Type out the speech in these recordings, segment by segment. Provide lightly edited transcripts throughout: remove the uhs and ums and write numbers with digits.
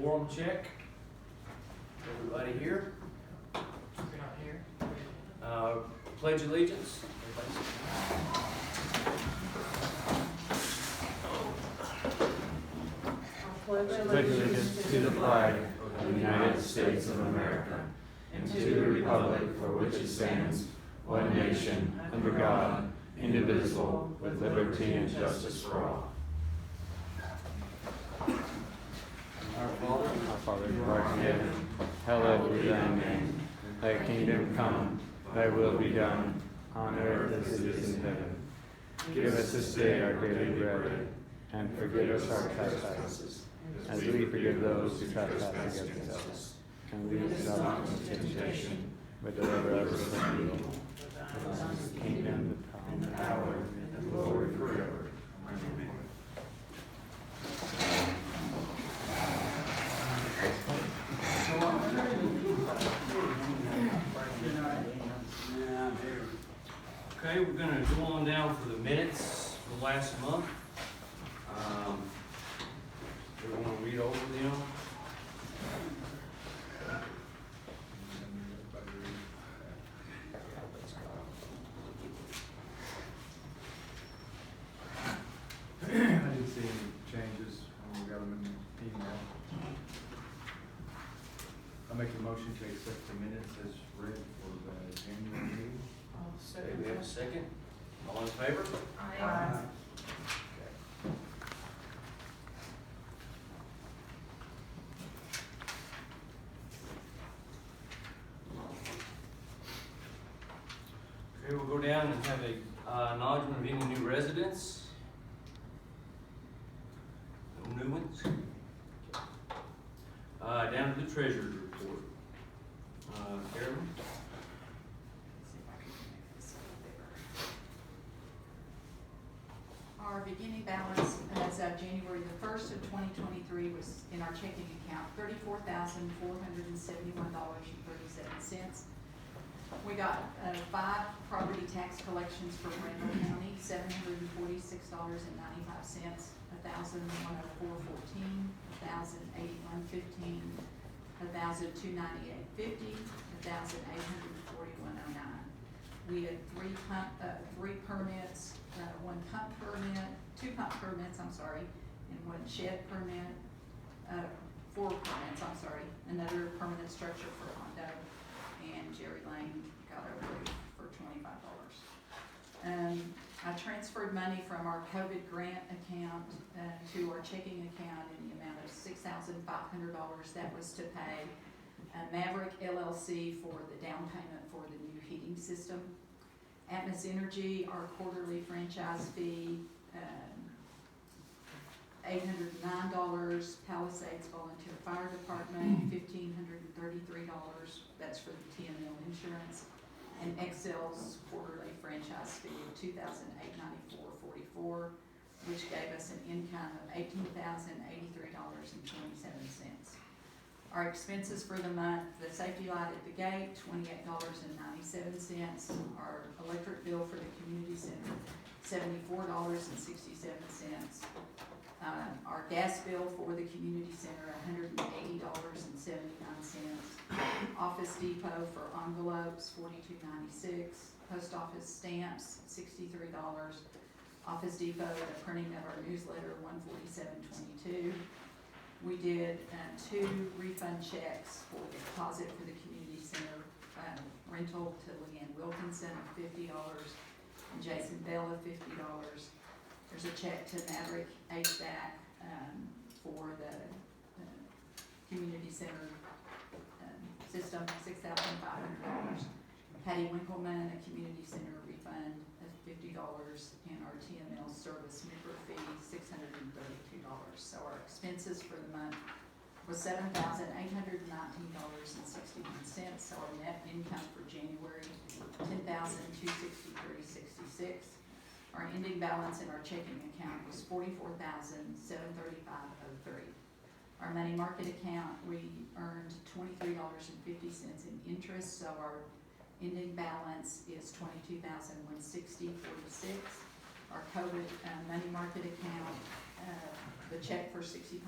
quorum check. Everybody here? You're not here? Pledge allegiance. Pledge allegiance to the flag of the United States of America and to the republic for which it stands, one nation, under God, indivisible, with liberty and justice for all. Our Father, who art in heaven, hallowed be thy name. Thy kingdom come, thy will be done, on earth as it is in heaven. Give us this day our daily bread, and forgive us our trespasses, as we forgive those who trespass against us. And lead us not into temptation, but deliver us from evil. For thine is the kingdom, the power, and the glory forever. Amen. Okay, we're gonna go on down for the minutes for last month. Do we want to read over them? I didn't see any changes when we got them in the email. I make a motion to accept the minutes as read for the January meeting. Okay, we have a second. All in favor? Aye. Okay, we'll go down and have a acknowledgement of any new residents. No new ones. Down to the treasurer's report. Carolyn? Our beginning balance as of January the 1st of 2023 was in our checking account, $34,471.37. We got 5 property tax collections from Randall County, $746.95, $1,104.14, $1,081.15, $1,298.50, $1,841.09. We had 3 permits, 1 pump permit, 2 pump permits, and 1 shed permit, 4 permits, another permanent structure for Hondo, and Jerry Lane got a roof for $25. I transferred money from our COVID grant account to our checking account in the amount of $6,500. That was to pay Maverick LLC for the down payment for the new heating system. Atmos Energy, our quarterly franchise fee, $809. Palisades Volunteer Fire Department, $1,533. That's for the TML insurance. And Excel's quarterly franchise fee of $2,894.44, which gave us an income of $18,083.27. Our expenses for the month: the safety light at the gate, $28.97. Our electric bill for the community center, $74.67. Our gas bill for the community center, $180.79. Office Depot for envelopes, $42.96. Post office stamps, $63. Office Depot, the printing of our newsletter, $147.22. We did 2 refund checks for the deposit for the community center rental to Leanne Wilkinson of $50 and Jason Bell of $50. There's a check to Maverick HVAC for the community center system, $6,500. Patty Winkleman, a community center refund of $50, and our TML service member fee, $632. So our expenses for the month was $7,819.61. So our net income for January, $10,263.66. Our ending balance in our checking account was $44,735.03. Our money market account, we earned $23.50 in interest, so our ending balance is $22,160.46. Our COVID money market account, the check for $6,500,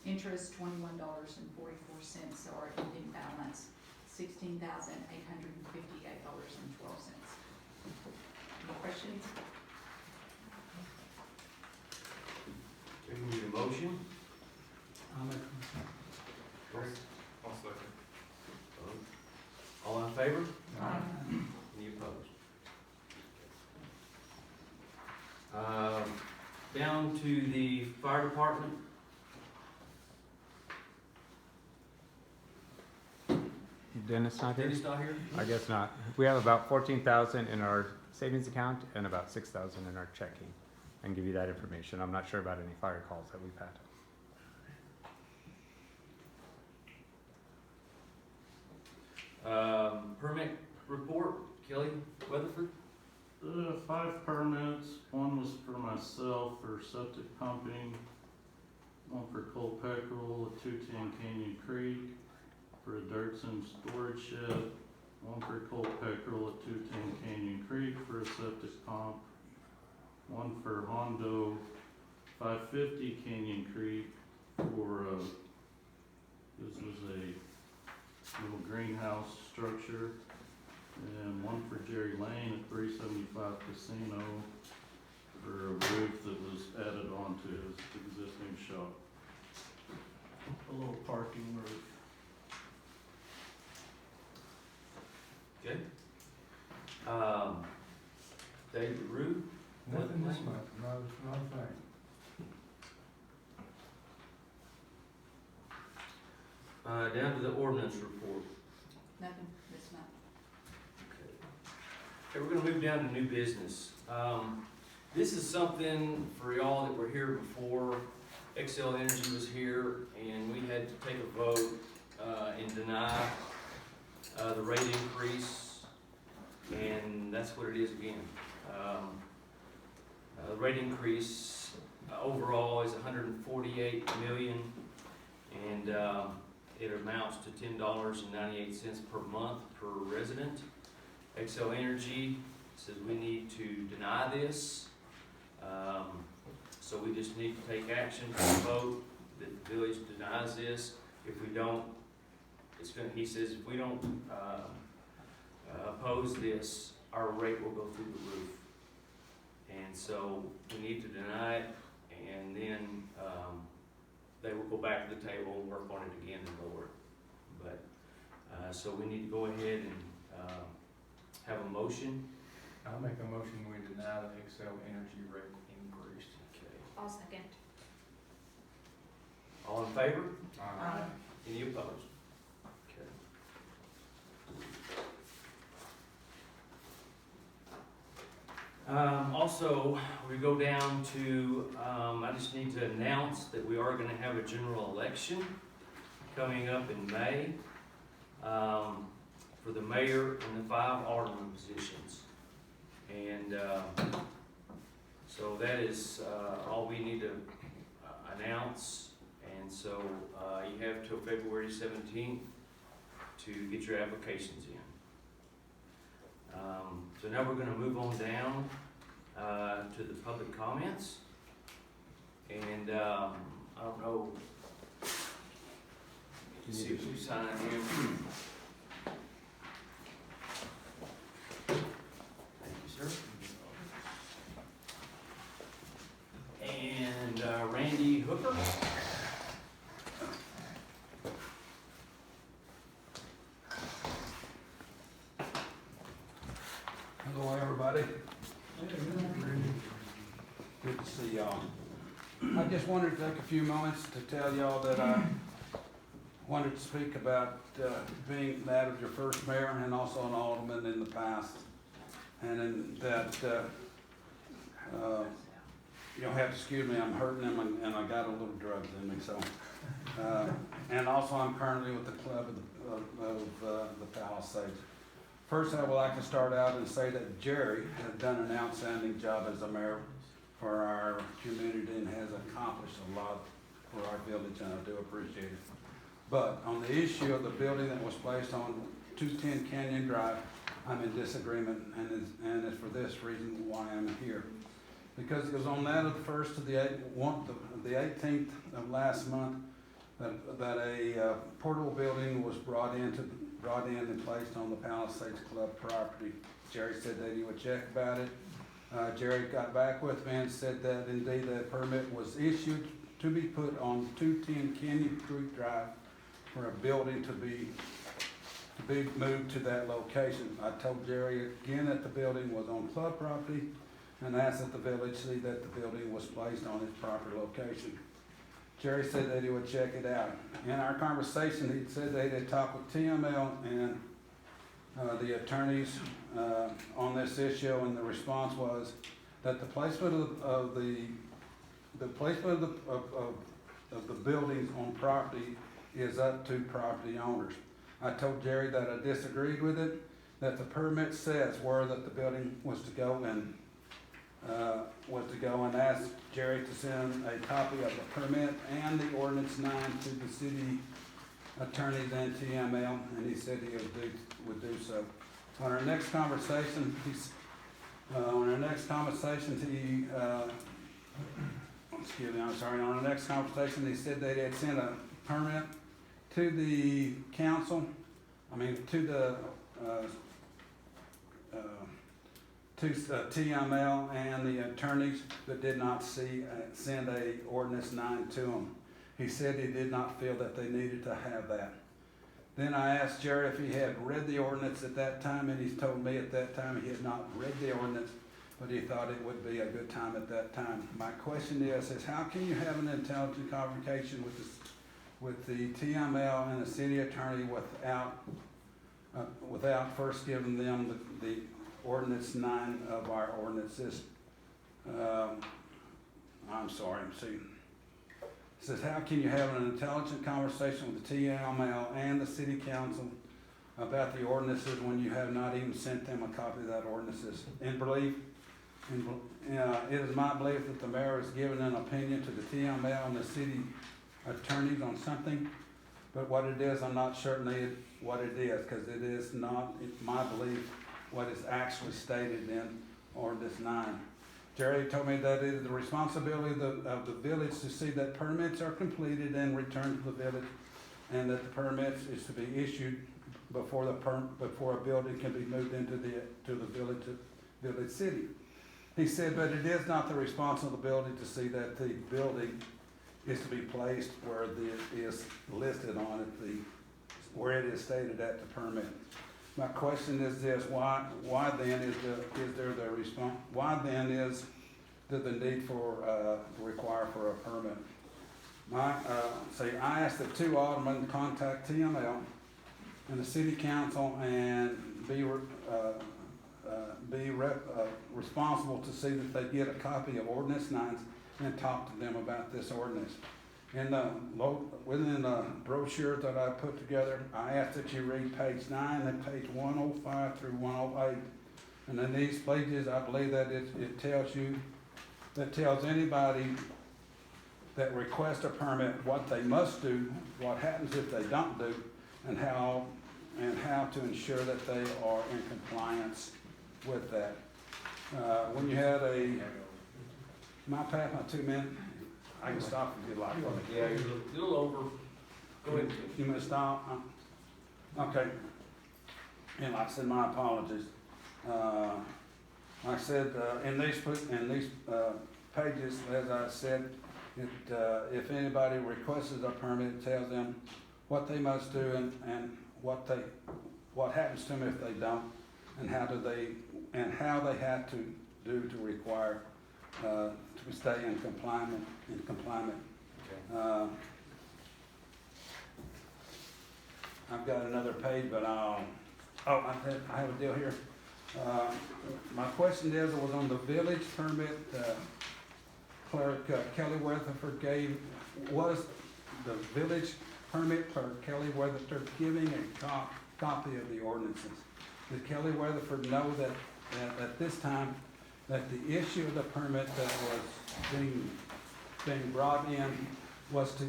interest $21.44, so our ending balance $16,858.12. Any questions? We can need a motion. I'll make I'll second. All in favor? Aye. Any opposed? Down to the fire department. Dennis not here? Dennis not here? I guess not. We have about 14,000 in our savings account and about 6,000 in our checking. I can give you that information. I'm not sure about any fire calls that we've had. Permit report, Kelly Weatherford. 5 permits. One was for myself for septic pumping, one for Coal Peckerel at 210 Canyon Creek, for a Dirtson storage shed, one for Coal Peckerel at 210 Canyon Creek for a septic pump, one for Hondo 550 Canyon Creek for this was a little greenhouse structure, and one for Jerry Lane at 375 Casino for a roof that was added onto his existing shop. A little parking roof. Okay. David Rue. Nothing this month, not a thing. Down to the ordinance report. Nothing this month. Okay, we're gonna move down to new business. This is something for y'all that were here before. Xcel Energy was here, and we had to take a vote, and deny, the rate increase, and that's what it is again. The rate increase, overall is $148 million, and, it amounts to $10.98 per month per resident. Xcel Energy says we need to deny this. So we just need to take action to vote that the village denies this. If we don't, he says if we don't, oppose this, our rate will go through the roof. And so we need to deny it, and then, they will go back to the table and work on it again and lower it. But, so we need to go ahead and, have a motion. I'll make a motion, we deny the Xcel Energy rate increase. Okay. I'll second. All in favor? Aye. Any opposed? Okay. Also, we go down to, I just need to announce that we are gonna have a general election coming up in May, for the mayor and the 5 alderman positions. And, so that is, all we need to announce. And so, you have till February 17th to get your applications in. So now we're gonna move on down, to the public comments. And, I don't know, let's see if you sign here. Thank you, sir. And, Randy Hooker. Hello, everybody. Good to see y'all. I just wanted to take a few moments to tell y'all that I wanted to speak about being that of your first mayor and also an alderman in the past. And in that, you'll have to excuse me, I'm hurting them and I got a little drugs in me, so. And also I'm currently with the club of the Palisades. First, I would like to start out and say that Jerry has done an outstanding job as a mayor for our community and has accomplished a lot for our village, and I do appreciate it. But on the issue of the building that was placed on 210 Canyon Drive, I'm in disagreement, and it's for this reason why I'm here. because it was on that of the first to the the 18th of last month, that a portable building was brought in and placed on the Palisades Club property. Jerry said that he would check about it. Jerry got back with me and said that indeed the permit was issued to be put on 210 Canyon Creek Drive for a building to be moved to that location. I told Jerry again that the building was on club property and asked that the village see that the building was placed on its proper location. Jerry said that he would check it out. In our conversation, he said that he had talked with TML and the attorneys on this issue, and the response was that the placement of the placement of the buildings on property is up to property owners. I told Jerry that I disagreed with it, that the permit says where that the building was to go, and asked Jerry to send a copy of the permit and the ordinance 9 to the city attorneys and TML, and he said he would do so. On our next conversation, on our next conversation, he said they had sent a permit to the council, to TML and the attorneys, but did not send a ordinance 9 to them. He said he did not feel that they needed to have that. Then I asked Jerry if he had read the ordinance at that time, and he told me at that time he had not read the ordinance, but he thought it would be a good time at that time. My question is how can you have an intelligent conversation with the TML and the city attorney without first giving them the ordinance 9 of our ordinances? I'm sorry, see. It says, how can you have an intelligent conversation with the TML and the city council about the ordinances when you have not even sent them a copy of that ordinances? It is my belief that the mayor has given an opinion to the TML and the city attorneys on something, but what it is, I'm not certain what it is, because it is not, my belief, what is actually stated in ordinance 9. Jerry told me that it is the responsibility of the village to see that permits are completed and returned to the village, and that the permits is to be issued before a building can be moved into the village city. He said, but it is not the responsibility to see that the building is to be placed where it is listed on it, where it is stated at the permit. My question is this: why then is there the need for require for a permit? I asked the 2 aldermen to contact TML and the city council and be responsible to see that they get a copy of ordinance 9 and talk to them about this ordinance. Within the brochure that I put together, I asked that you read page 9 and page 105 through 108. And in these pages, I believe that it tells anybody that requests a permit what they must do, what happens if they don't do, and how to ensure that they are in compliance with that. When you had my 2 minutes, I can stop if you like. Yeah, you're a little over. Go ahead. You may stop. Okay. And like I said, my apologies. Like I said, in these pages, as I said, if anybody requests a permit, it tells them what they must do and what happens to them if they don't, and how they have to do to require to stay in compliance. Okay. I've got another page, but I have a deal here. My question is, it was on the village permit. Clerk Kelly Weatherford was the village permit clerk Kelly Weatherford giving a copy of the ordinances. Did Kelly Weatherford know that at this time that the issue of the permit that was being brought in was to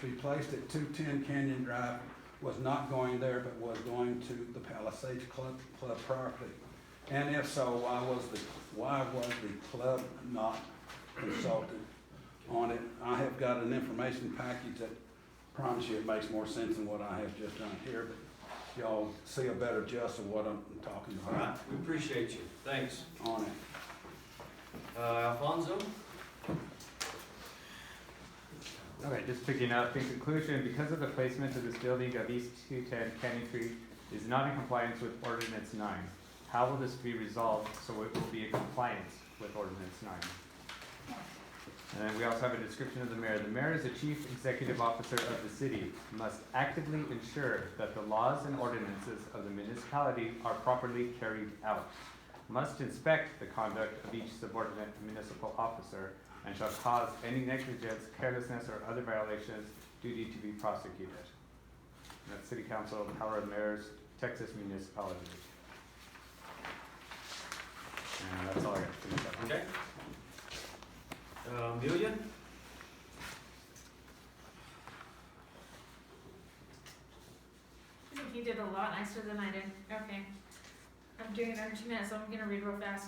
be placed at 210 Canyon Drive, was not going there, but was going to the Palisades Club property? And if so, why was the club not consulted on it? I have got an information package that promise you it makes more sense than what I have just done here, but y'all see a better gist of what I'm talking All right, about we appreciate you. Thanks. on it. Alfonso? Okay, just picking up, in conclusion, because of the placement of this building of East 210 Canyon Creek is not in compliance with Ordinance 9, how will this be resolved so it will be in compliance with Ordinance 9? And then we also have a description of the mayor. The mayor is the chief executive officer of the city, must actively ensure that the laws and ordinances of the municipality are properly carried out, must inspect the conduct of each subordinate municipal officer, and shall cause any negligence, carelessness, or other violations duty to be prosecuted. And that's City Council, Power of Mayors, Texas Municipality. And that's all I got to finish up. Okay. Amelia? I think you did a lot nicer than I did. Okay. I'm doing it under 2 minutes, so I'm gonna read real fast.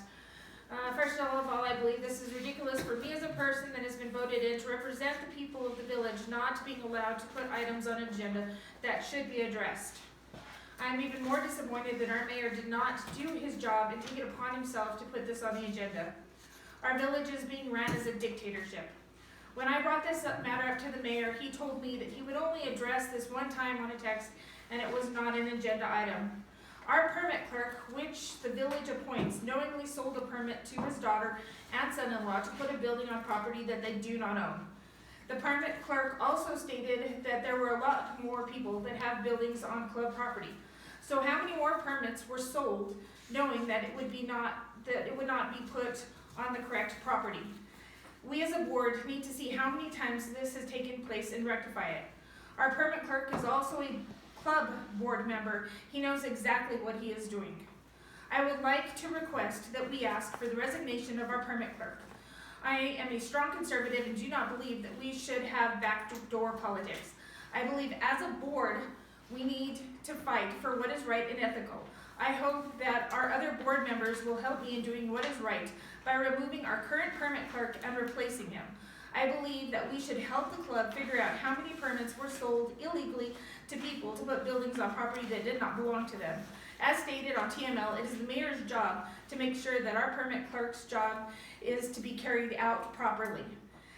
First of all, I believe this is ridiculous for me as a person that has been voted in to represent the people of the village, not being allowed to put items on agenda that should be addressed. I'm even more disappointed that our mayor did not do his job and take it upon himself to put this on the agenda. Our village is being ran as a dictatorship. When I brought this matter up to the mayor, he told me that he would only address this one time on a text, and it was not an agenda item. Our permit clerk, which the village appoints, knowingly sold a permit to his daughter and son-in-law to put a building on property that they do not own. The permit clerk also stated that there were a lot more people that have buildings on club property. So how many more permits were sold, knowing that it would not be put on the correct property? We as a board need to see how many times this has taken place and rectify it. Our permit clerk is also a club board member. He knows exactly what he is doing. I would like to request that we ask for the resignation of our permit clerk. I am a strong conservative and do not believe that we should have backdoor politics. I believe as a board, we need to fight for what is right and ethical. I hope that our other board members will help me in doing what is right by removing our current permit clerk and replacing him. I believe that we should help the club figure out how many permits were sold illegally to people to put buildings on property that did not belong to them. As stated on TML, it is the mayor's job to make sure that our permit clerk's job is to be carried out properly.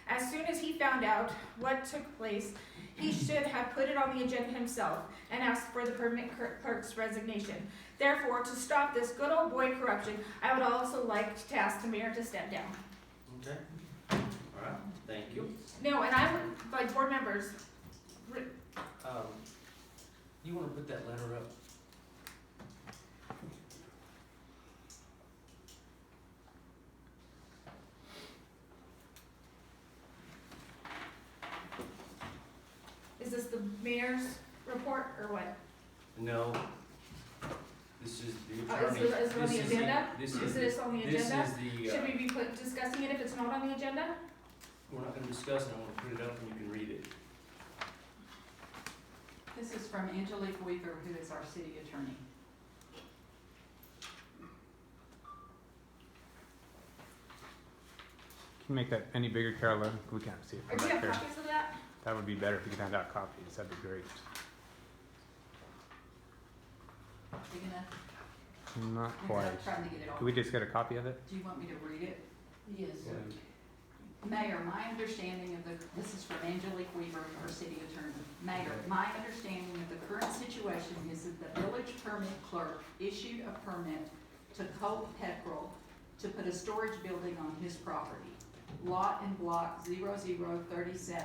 As soon as he found out what took place, he should have put it on the agenda himself and asked for the permit clerk's resignation. Therefore, to stop this good old boy corruption, I would also like to ask the mayor to step down. Okay. All right, thank you. No, and I would, like board members, You wanna put that letter up? is this the mayor's report or what? No. This is the Is attorney. it on the agenda? This Is is, this on the this agenda? is the, Should we be discussing it if it's not on the agenda? we're not gonna discuss it, I'm gonna put it up and you can read it. This is from Angelique Weaver, who is our city attorney. Can you make that any bigger, Carolyn? We can't see it Or from do you back have here. copies of that? That would be better if you could hand out copies. That'd be great. Big enough? Not I'm quite. trying to get it all. Could we just get a copy of it? Do you want me to read it? Yes. Mayor, my understanding of this is from Angelique Weaver, our city attorney. Mayor, my understanding of the current situation is that the village permit clerk issued a permit to Colt Peckrell to put a storage building on his property, lot and block 0037,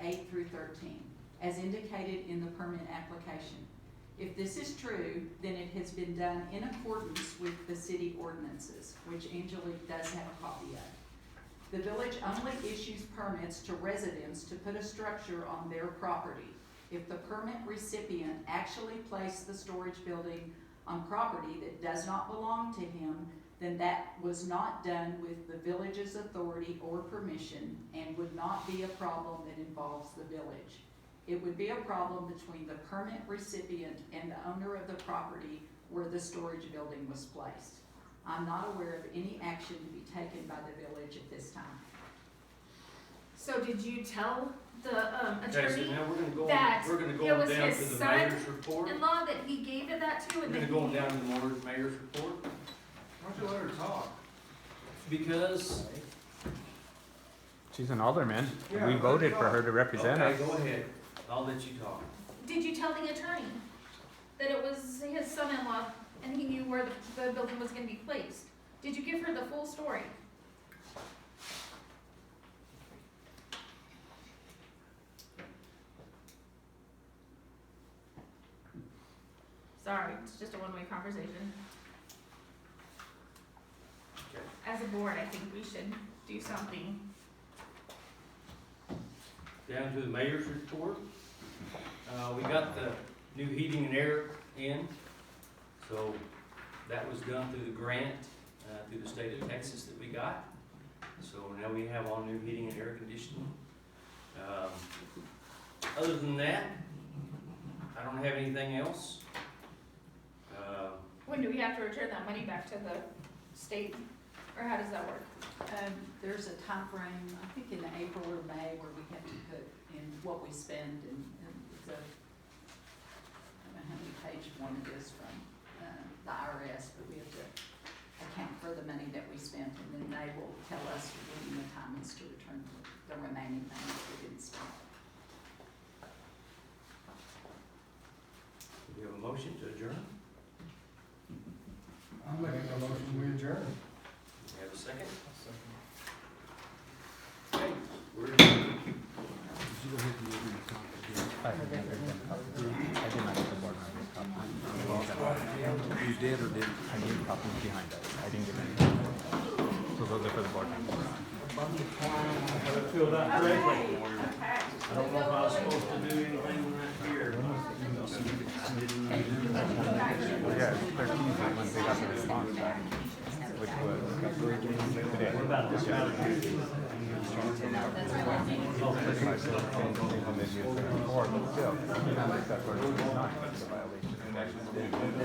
8 through 13, as indicated in the permit application. If this is true, then it has been done in accordance with the city ordinances, which Angelique does have a copy of. The village only issues permits to residents to put a structure on their property. If the permit recipient actually placed the storage building on property that does not belong to him, then that was not done with the village's authority or permission and would not be a problem that involves the village. It would be a problem between the permit recipient and the owner of the property where the storage building was placed. I'm not aware of any action to be taken by the village at this time. So did you tell the Okay, so attorney now we're gonna go, that we're gonna it go was down his to the son mayor's report. in law that he gave it that to, We're and gonna then go he, down to the mayor's report, Why don't you let her talk? because. She's an alderman. Yeah, We let voted her for her to represent Okay, us. go ahead, I'll let you talk. did you tell the attorney that it was his son-in-law and he knew where the building was gonna be placed? Did you give her the full story? Sorry, it's just a one-way conversation. Okay. As a board, I think we should do something. Down to the mayor's report. We got the new heating and air in, so that was done through the grant, through the state of Texas that we got. So now we have all new heating and air conditioning. Other than that, I don't have anything else. When do we have to return that money back to the state, or how does that work? There's a time frame, I think in April or May, where we have to put in what we spend, and it's a, I don't know how many page one it is from, the IRS, but we have to account for the money that we spent, and then they will tell us when the time is to return the remaining money that we didn't spend. We have a motion to adjourn. I'm making a motion, we adjourn. We have a second. Okay, we're adjourned. I did not get the board members' copy. You did or didn't? I need copies behind us. I didn't get any. So those are for the board members. Feel that Okay, greatly. okay. I don't know if I was supposed to do anything right here. Yeah, 13 when they got the response back, which was today. What about this guy? But still, that's where it's not, it's a violation.